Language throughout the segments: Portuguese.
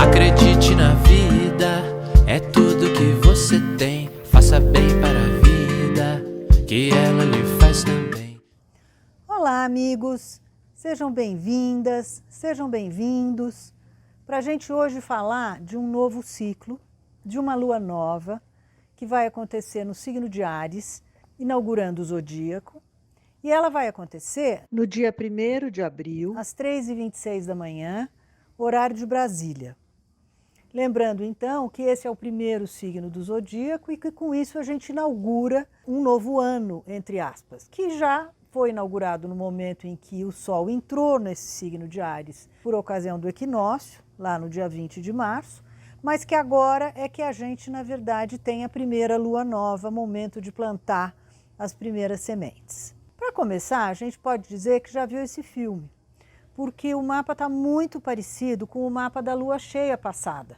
Acredite na vida, é tudo que você tem. Faça bem para a vida, que ela lhe faz também. Olá, amigos! Sejam bem-vindas, sejam bem-vindos para a gente hoje falar de um novo ciclo, de uma lua nova, que vai acontecer no signo de Áries, inaugurando o zodíaco. E ela vai acontecer no dia 1º de abril, às 3h26 da manhã, horário de Brasília. Lembrando, então, que esse é o primeiro signo do zodíaco e que com isso a gente inaugura um novo ano, entre aspas, que já foi inaugurado no momento em que o Sol entrou nesse signo de Áries por ocasião do equinócio, lá no dia 20 de março, mas que agora é que a gente, na verdade, tem a primeira lua nova, momento de plantar as primeiras sementes. Para começar, a gente pode dizer que já viu esse filme, porque o mapa está muito parecido com o mapa da lua cheia passada.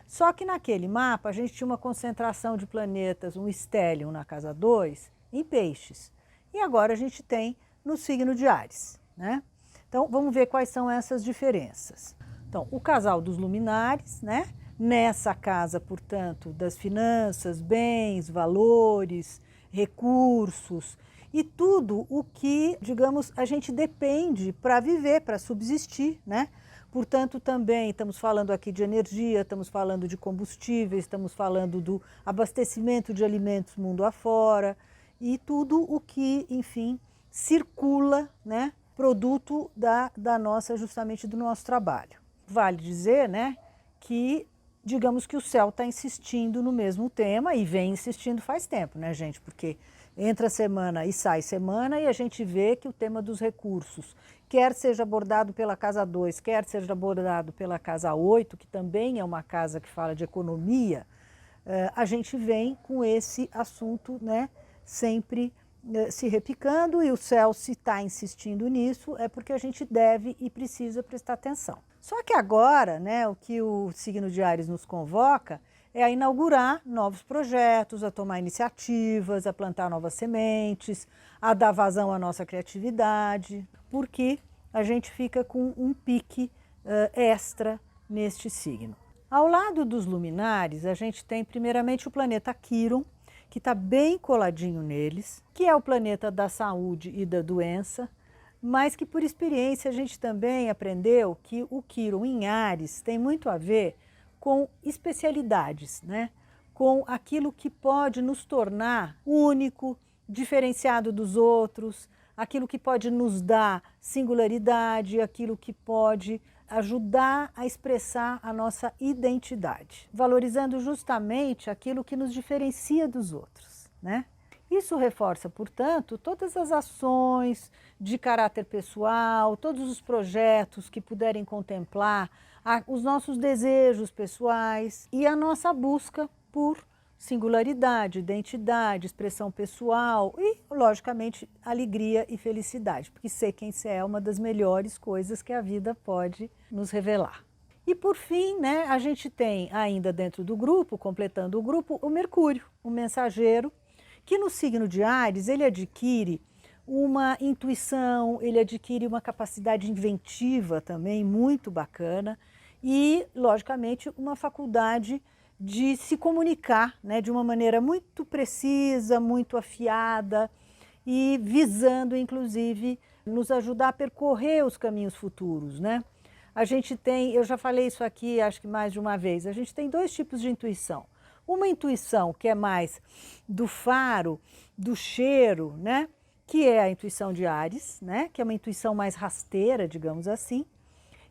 Só que naquele mapa a gente tinha uma concentração de planetas, um stellium na casa 2, em peixes. E agora a gente tem no signo de Áries, né? Então vamos ver quais são essas diferenças. Então, o casal dos luminares, né? Nessa casa, portanto, das finanças, bens, valores, recursos e tudo o que, digamos, a gente depende para viver, para subsistir, né? Portanto, também estamos falando aqui de energia, estamos falando de combustíveis, estamos falando do abastecimento de alimentos mundo afora e tudo o que, enfim, circula, né, produto da nossa, justamente do nosso trabalho. Vale dizer, né, que digamos que o céu está insistindo no mesmo tema e vem insistindo faz tempo, né, gente? Porque entra semana e sai semana e a gente vê que o tema dos recursos, quer seja abordado pela casa 2, quer seja abordado pela casa 8, que também é uma casa que fala de economia, a gente vem com esse assunto, né, sempre se repicando, e o céu, se está insistindo nisso, é porque a gente deve e precisa prestar atenção. Só que agora, né, o que o signo de Áries nos convoca é a inaugurar novos projetos, a tomar iniciativas, a plantar novas sementes, a dar vazão à nossa criatividade, porque a gente fica com um pique extra neste signo. Ao lado dos luminares, a gente tem primeiramente o planeta Quiron, que está bem coladinho neles, que é o planeta da saúde e da doença, mas que por experiência a gente também aprendeu que o Quiron em Áries tem muito a ver com especialidades, né? Com aquilo que pode nos tornar único, diferenciado dos outros, aquilo que pode nos dar singularidade, aquilo que pode ajudar a expressar a nossa identidade, valorizando justamente aquilo que nos diferencia dos outros, né? Isso reforça, portanto, todas as ações de caráter pessoal, todos os projetos que puderem contemplar os nossos desejos pessoais e a nossa busca por singularidade, identidade, expressão pessoal e, logicamente, alegria e felicidade, porque ser quem você é uma das melhores coisas que a vida pode nos revelar. E por fim, né, a gente tem ainda dentro do grupo, completando o grupo, o Mercúrio, o mensageiro, que no signo de Áries ele adquire uma intuição, ele adquire uma capacidade inventiva também muito bacana e, logicamente, uma faculdade de se comunicar, né, de uma maneira muito precisa, muito afiada e visando, inclusive, nos ajudar a percorrer os caminhos futuros, né? A gente tem, eu já falei isso aqui acho que mais de uma vez, a gente tem dois tipos de intuição. Uma intuição que é mais do faro, do cheiro, né? Que é a intuição de Áries, né? Que é uma intuição mais rasteira, digamos assim.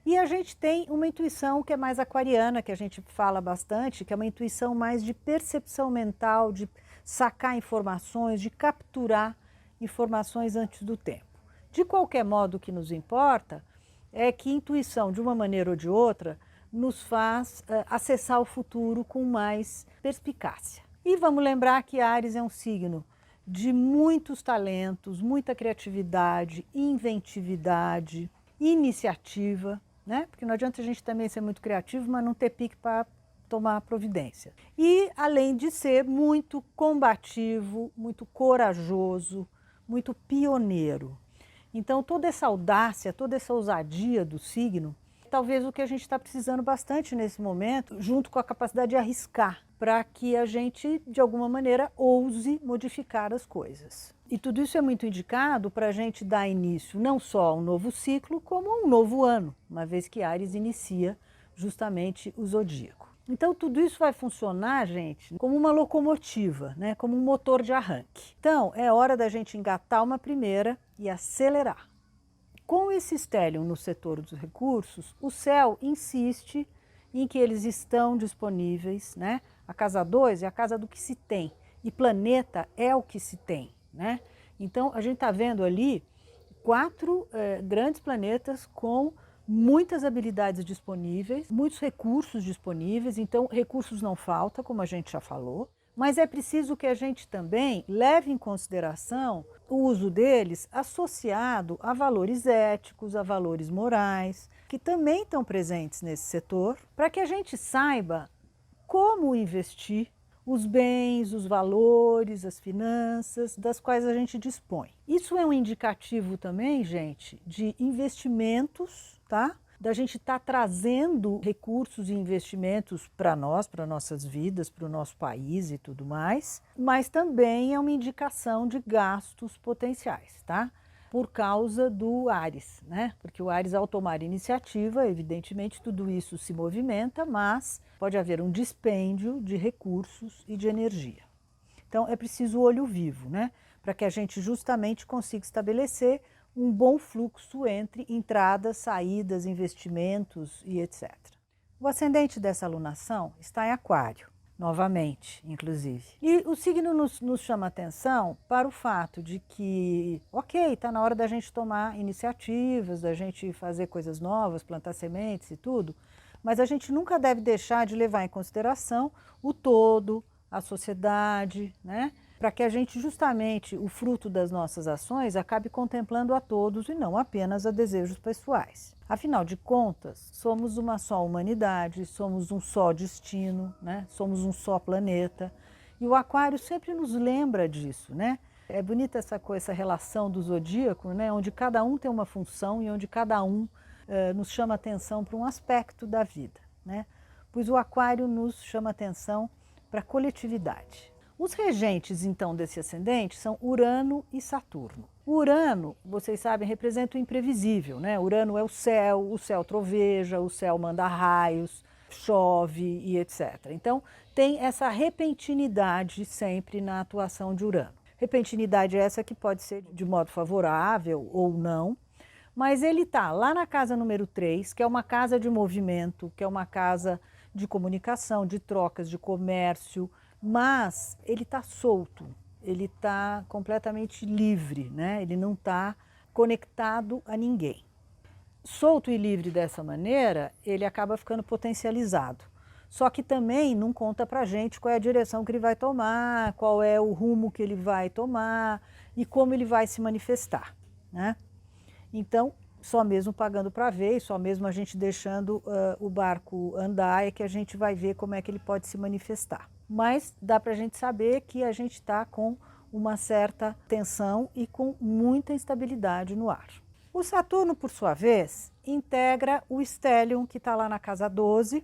E a gente tem uma intuição que é mais aquariana, que a gente fala bastante, que é uma intuição mais de percepção mental, de sacar informações, de capturar informações antes do tempo. De qualquer modo, o que nos importa é que intuição, de uma maneira ou de outra, nos faz acessar o futuro com mais perspicácia. E vamos lembrar que Áries é um signo de muitos talentos, muita criatividade, inventividade, iniciativa, né? Porque não adianta a gente também ser muito criativo, mas não ter pique para tomar providência. E, além de ser muito combativo, muito corajoso, muito pioneiro. Então, toda essa audácia, toda essa ousadia do signo, talvez o que a gente está precisando bastante nesse momento, junto com a capacidade de arriscar, para que a gente, de alguma maneira, ouse modificar as coisas. E tudo isso é muito indicado para a gente dar início não só a um novo ciclo, como a um novo ano, uma vez que Áries inicia justamente o zodíaco. Então tudo isso vai funcionar, gente, como uma locomotiva, né? Como um motor de arranque. Então é hora da gente engatar uma primeira e acelerar. Com esse stellium no setor dos recursos, o céu insiste em que eles estão disponíveis, né? A casa 2 é a casa do que se tem e planeta é o que se tem, né? Então a gente está vendo ali 4 grandes planetas com muitas habilidades disponíveis, muitos recursos disponíveis, então recursos não faltam, como a gente já falou, mas é preciso que a gente também leve em consideração o uso deles associado a valores éticos, a valores morais, que também estão presentes nesse setor, para que a gente saiba como investir os bens, os valores, as finanças das quais a gente dispõe. Isso é um indicativo também, gente, de investimentos, tá? Da gente estar trazendo recursos e investimentos para nós, para nossas vidas, para o nosso país e tudo mais, mas também é uma indicação de gastos potenciais, tá? Por causa do Áries, né? Porque o Áries, ao tomar iniciativa, evidentemente tudo isso se movimenta, mas pode haver um dispêndio de recursos e de energia. Então é preciso olho vivo, né? Para que a gente justamente consiga estabelecer um bom fluxo entre entradas, saídas, investimentos e etc. O ascendente dessa alunação está em Aquário, novamente, inclusive. E o signo nos chama atenção para o fato de que, ok, está na hora da gente tomar iniciativas, da gente fazer coisas novas, plantar sementes e tudo, mas a gente nunca deve deixar de levar em consideração o todo, a sociedade, né? Para que a gente justamente, o fruto das nossas ações, acabe contemplando a todos e não apenas a desejos pessoais. Afinal de contas, somos uma só humanidade, somos um só destino, né? Somos um só planeta. E o Aquário sempre nos lembra disso, né? É bonita essa relação do zodíaco, né? Onde cada um tem uma função e onde cada um nos chama atenção para um aspecto da vida, né? Pois o Aquário nos chama atenção para a coletividade. Os regentes, então, desse ascendente são Urano e Saturno. O Urano, vocês sabem, representa o imprevisível, né? Urano é o céu troveja, o céu manda raios, chove e etc. Então, tem essa repentinidade sempre na atuação de Urano. Repentinidade essa que pode ser de modo favorável ou não, mas ele está lá na casa número 3, que é uma casa de movimento, que é uma casa de comunicação, de trocas, de comércio, mas ele está solto, ele está completamente livre, né? Ele não está conectado a ninguém. Solto e livre dessa maneira, ele acaba ficando potencializado. Só que também não conta para a gente qual é a direção que ele vai tomar, qual é o rumo que ele vai tomar e como ele vai se manifestar, né? Então, só mesmo pagando para ver, e só mesmo a gente deixando o barco andar é que a gente vai ver como é que ele pode se manifestar. Mas dá para a gente saber que a gente está com uma certa tensão e com muita instabilidade no ar. O Saturno, por sua vez, integra o stellium que está lá na casa 12,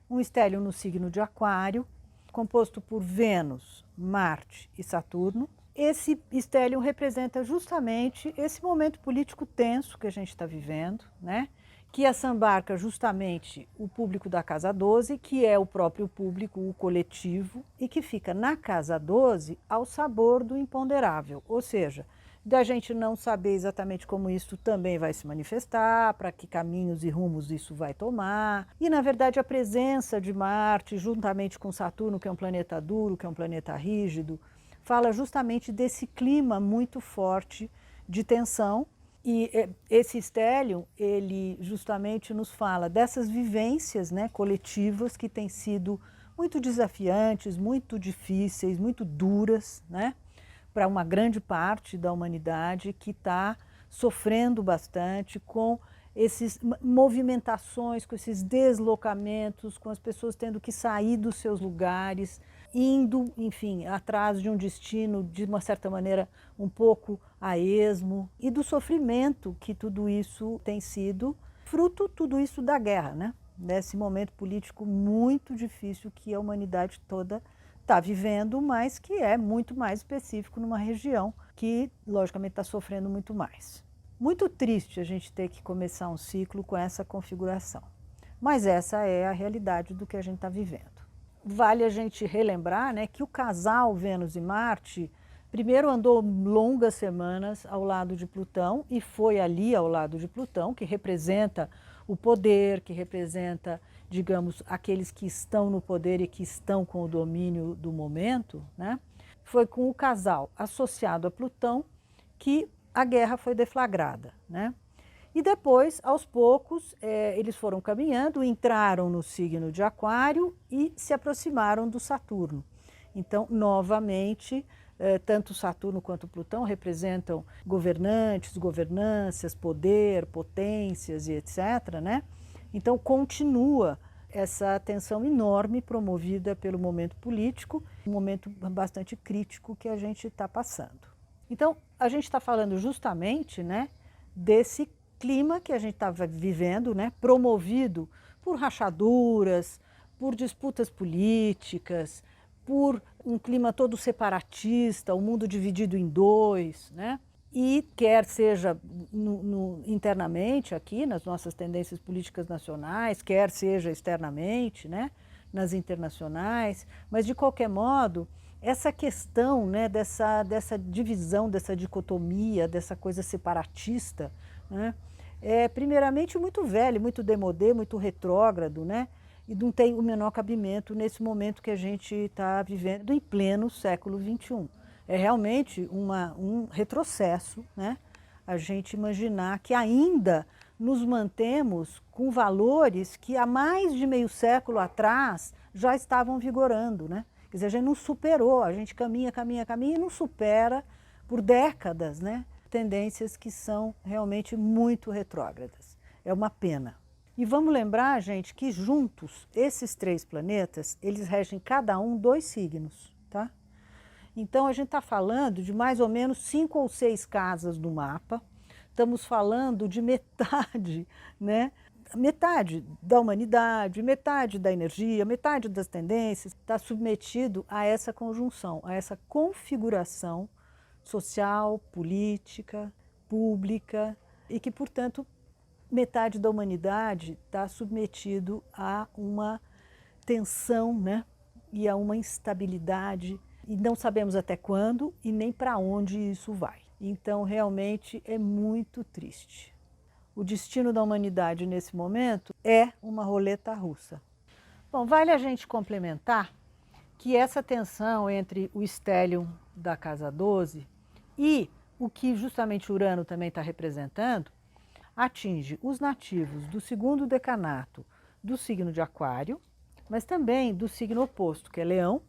um stellium no signo de Aquário, composto por Vênus, Marte e Saturno. Esse stellium representa justamente esse momento político tenso que a gente está vivendo, né? Que assambarca justamente o público da casa 12, que é o próprio público, o coletivo, e que fica na casa 12 ao sabor do imponderável, ou seja, da gente não saber exatamente como isso também vai se manifestar, para que caminhos e rumos isso vai tomar. E, na verdade, a presença de Marte, juntamente com Saturno, que é um planeta duro, que é um planeta rígido, fala justamente desse clima muito forte de tensão. E esse stellium, ele justamente nos fala dessas vivências, né, coletivas que têm sido muito desafiantes, muito difíceis, muito duras, né, para uma grande parte da humanidade que está sofrendo bastante com essas movimentações, com esses deslocamentos, com as pessoas tendo que sair dos seus lugares, indo, enfim, atrás de um destino, de uma certa maneira, um pouco a esmo, e do sofrimento que tudo isso tem sido, fruto tudo isso da guerra, né? Nesse momento político muito difícil que a humanidade toda está vivendo, mas que é muito mais específico numa região que, logicamente, está sofrendo muito mais. Muito triste a gente ter que começar um ciclo com essa configuração, mas essa é a realidade do que a gente está vivendo. Vale a gente relembrar, né, que o casal Vênus e Marte primeiro andou longas semanas ao lado de Plutão e foi ali ao lado de Plutão, que representa o poder, que representa, digamos, aqueles que estão no poder e que estão com o domínio do momento, né? Foi com o casal associado a Plutão que a guerra foi deflagrada, né? E depois, aos poucos, eles foram caminhando, entraram no signo de Aquário e se aproximaram do Saturno. Então, novamente, tanto Saturno quanto Plutão representam governantes, governâncias, poder, potências e etc., né? Então, continua essa tensão enorme promovida pelo momento político, um momento bastante crítico que a gente está passando. Então, a gente está falando justamente, né, desse clima que a gente está vivendo, né, promovido por rachaduras, por disputas políticas, por um clima todo separatista, o mundo dividido em dois, né? E quer seja internamente aqui, nas nossas tendências políticas nacionais, quer seja externamente, né, nas internacionais, mas de qualquer modo, essa questão, né, dessa divisão, dessa dicotomia, dessa coisa separatista, né, é primeiramente muito velho, muito démodé, muito retrógrado, né, e não tem o menor cabimento nesse momento que a gente está vivendo em pleno século XXI. É realmente um retrocesso, né, a gente imaginar que ainda nos mantemos com valores que há mais de meio século atrás já estavam vigorando, né? Quer dizer, a gente não superou, a gente caminha e não supera por décadas, né, tendências que são realmente muito retrógradas. É uma pena. E vamos lembrar, gente, que juntos, esses três planetas, eles regem cada um 2 signos, tá? Então, a gente está falando de mais ou menos 5 ou 6 casas do mapa, estamos falando de metade, né? Metade da humanidade, metade da energia, metade das tendências está submetido a essa conjunção, a essa configuração social, política, pública e que, portanto, metade da humanidade está submetido a uma tensão, né, e a uma instabilidade e não sabemos até quando e nem para onde isso vai. Então, realmente é muito triste. O destino da humanidade nesse momento é uma roleta russa. Bom, vale a gente complementar que essa tensão entre o stellium da casa 12 e o que justamente Urano também está representando atinge os nativos do segundo decanato do signo de Aquário, mas também do signo oposto, que é Leão,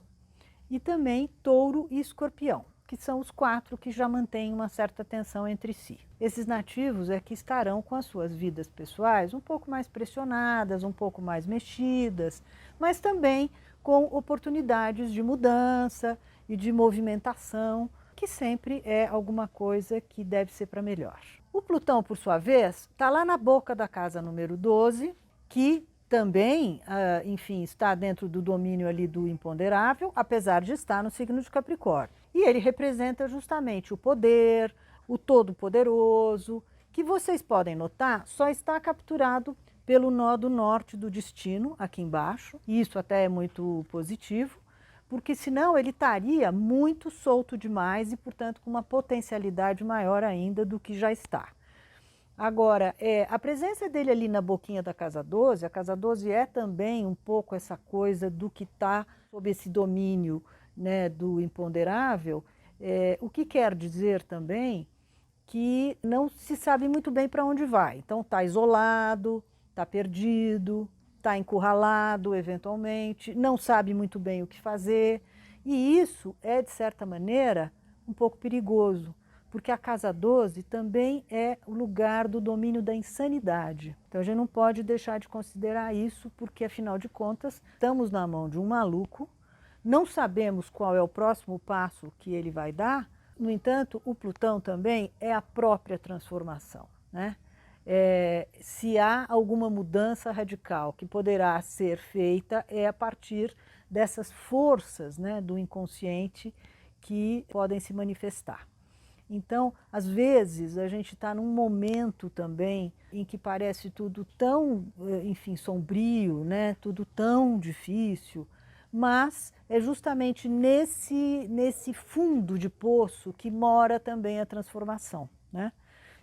e também Touro e Escorpião, que são os 4 que já mantêm uma certa tensão entre si. Esses nativos é que estarão com as suas vidas pessoais um pouco mais pressionadas, um pouco mais mexidas, mas também com oportunidades de mudança e de movimentação, que sempre é alguma coisa que deve ser para melhor. O Plutão, por sua vez, está lá na boca da casa número 12, que também, enfim, está dentro do domínio ali do imponderável, apesar de estar no signo de Capricórnio. E ele representa justamente o poder, o todo-poderoso, que vocês podem notar, só está capturado pelo nó do norte do destino, aqui embaixo, e isso até é muito positivo, porque senão ele estaria muito solto demais e, portanto, com uma potencialidade maior ainda do que já está. Agora, a presença dele ali na boquinha da casa 12, a casa 12 é também um pouco essa coisa do que está sob esse domínio, né, do imponderável, o que quer dizer também que não se sabe muito bem para onde vai. Então está isolado, está perdido, está encurralado eventualmente, não sabe muito bem o que fazer, e isso é, de certa maneira, um pouco perigoso, porque a casa 12 também é o lugar do domínio da insanidade. Então a gente não pode deixar de considerar isso, porque afinal de contas estamos na mão de um maluco, não sabemos qual é o próximo passo que ele vai dar. No entanto, o Plutão também é a própria transformação, né? Se há alguma mudança radical que poderá ser feita, é a partir dessas forças, né, do inconsciente que podem se manifestar. Então, às vezes, a gente está num momento também em que parece tudo tão, enfim, sombrio, né, tudo tão difícil, mas é justamente nesse fundo de poço que mora também a transformação, né?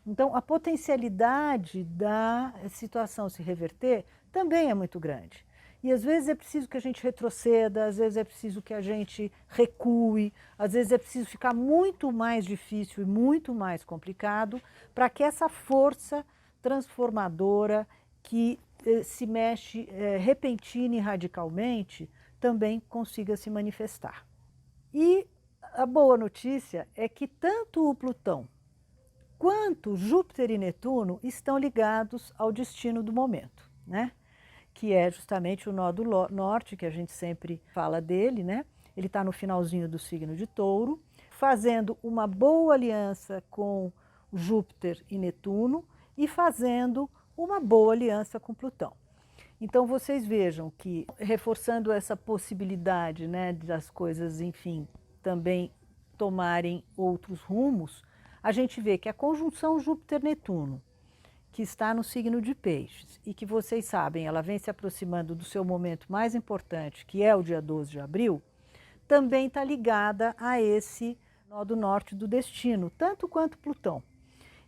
Então, a potencialidade da situação se reverter também é muito grande. E às vezes é preciso que a gente retroceda, às vezes é preciso que a gente recue, às vezes é preciso ficar muito mais difícil e muito mais complicado para que essa força transformadora que se mexe repentina e radicalmente também consiga se manifestar. E a boa notícia é que tanto o Plutão quanto Júpiter e Netuno estão ligados ao destino do momento, né? Que é justamente o nó do norte, que a gente sempre fala dele, né? Ele está no finalzinho do signo de Touro, fazendo uma boa aliança com Júpiter e Netuno e fazendo uma boa aliança com Plutão. Então vocês vejam que, reforçando essa possibilidade, né, das coisas, enfim, também tomarem outros rumos, a gente vê que a conjunção Júpiter-Netuno, que está no signo de Peixes, e que vocês sabem, ela vem se aproximando do seu momento mais importante, que é o dia 12 de abril, também está ligada a esse nó do norte do destino, tanto quanto Plutão.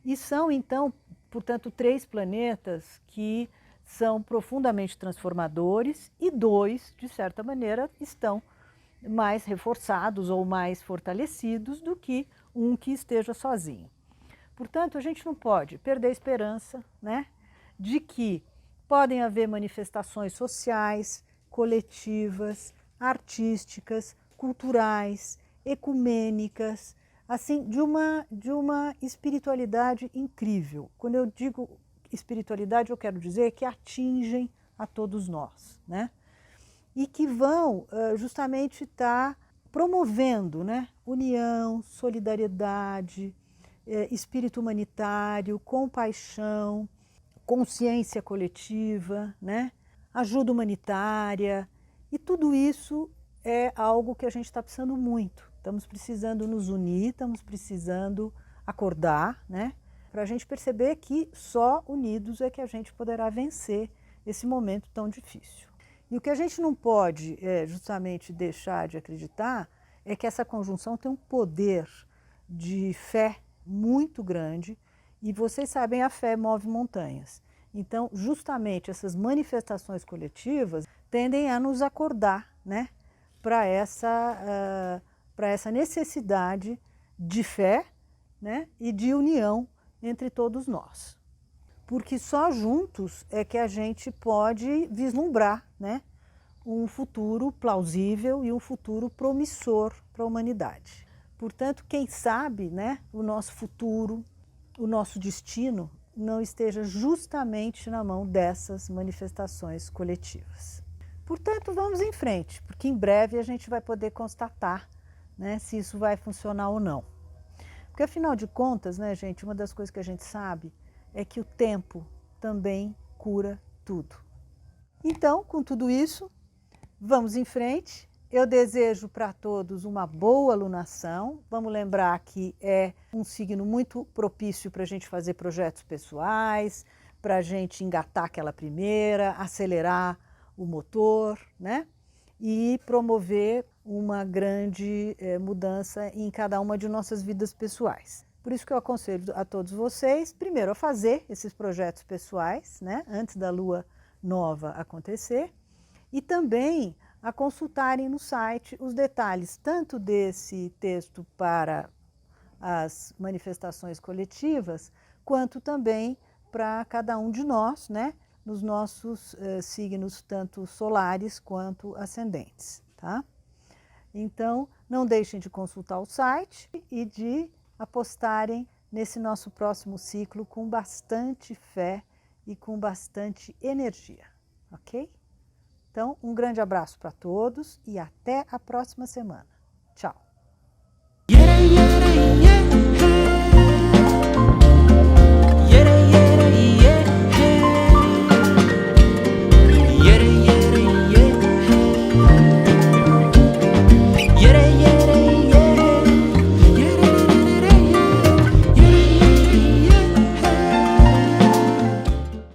E são, então, portanto, 3 planetas que são profundamente transformadores e 2, de certa maneira, estão mais reforçados ou mais fortalecidos do que um que esteja sozinho. Portanto, a gente não pode perder a esperança, né, de que podem haver manifestações sociais, coletivas, artísticas, culturais, ecumênicas, assim, de uma espiritualidade incrível. Quando eu digo espiritualidade, eu quero dizer que atingem a todos nós, né? E que vão justamente estar promovendo, né, união, solidariedade, espírito humanitário, compaixão, consciência coletiva, né, ajuda humanitária, e tudo isso é algo que a gente está precisando muito. Estamos precisando nos unir, estamos precisando acordar, né, para a gente perceber que só unidos é que a gente poderá vencer esse momento tão difícil. E o que a gente não pode justamente deixar de acreditar é que essa conjunção tem um poder de fé muito grande, e vocês sabem, a fé move montanhas. Então, justamente essas manifestações coletivas tendem a nos acordar, né, para essa necessidade de fé, né, e de união entre todos nós. Porque só juntos é que a gente pode vislumbrar, né, um futuro plausível e um futuro promissor para a humanidade. Portanto, quem sabe, né, o nosso futuro, o nosso destino, não esteja justamente na mão dessas manifestações coletivas. Portanto, vamos em frente, porque em breve a gente vai poder constatar, né, se isso vai funcionar ou não. Porque, afinal de contas, né, gente, uma das coisas que a gente sabe é que o tempo também cura tudo. Então, com tudo isso, vamos em frente. Eu desejo para todos uma boa alunação. Vamos lembrar que é um signo muito propício para a gente fazer projetos pessoais, para a gente engatar aquela primeira, acelerar o motor, né? E promover uma grande mudança em cada uma de nossas vidas pessoais. Por isso que eu aconselho a todos vocês, primeiro, a fazer esses projetos pessoais, né, antes da lua nova acontecer, e também a consultarem no site os detalhes tanto desse texto para as manifestações coletivas, quanto também para cada um de nós, né, nos nossos signos, tanto solares quanto ascendentes, tá? Então, não deixem de consultar o site e de apostarem nesse nosso próximo ciclo com bastante fé e com bastante energia, ok? Então, um grande abraço para todos e até a próxima semana. Tchau!